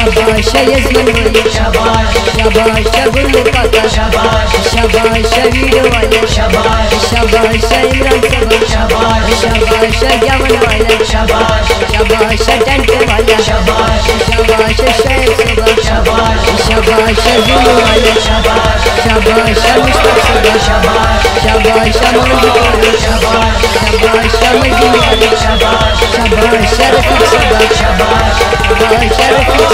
शाबाश यजमान भाई शाबाश शाबाश गुल्लू काका शाबाश शाबाश वीडियो वाले शाबाश शाबाश इमरान साहब शाबाश शाबाश जवान वाले शाबाश शाबाश टेंट वाले शाबाश शाबाश शेख साहब शाबाश शाबाश जुल्लू वाले शाबाश शाबाश मुस्तफा शाबाश शाबाश मौजूद वाले शाबाश शाबाश मजीद वाले शाबाश शाबाश रफीक साहब शाबाश शाबाश रफीक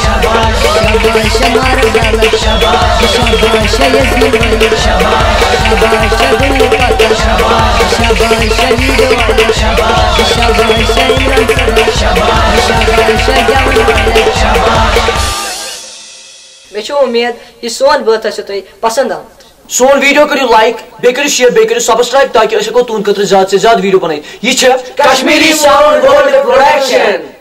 शाबाश शाबाश मारदाला शाबाश शाबाश यजमान वाले शाबाश शाबाश गुल्लू काका शाबाश शाबाश वीडियो वाले शाबाश शाबाश इमरान साहब शाबाश शाबाश जवान वाले शाबाश। मे उम्मीद ये सोन बात तुम पसंद आ सोन वीडियो करो लाइक बे करो शेयर बे करो सब्सक्राइब ताकि तुंद खतर ज्यादा से ज्यादा वीडियो बनाई। यह कश्मीरी साउंड वर्ल्ड प्रोडक्शन।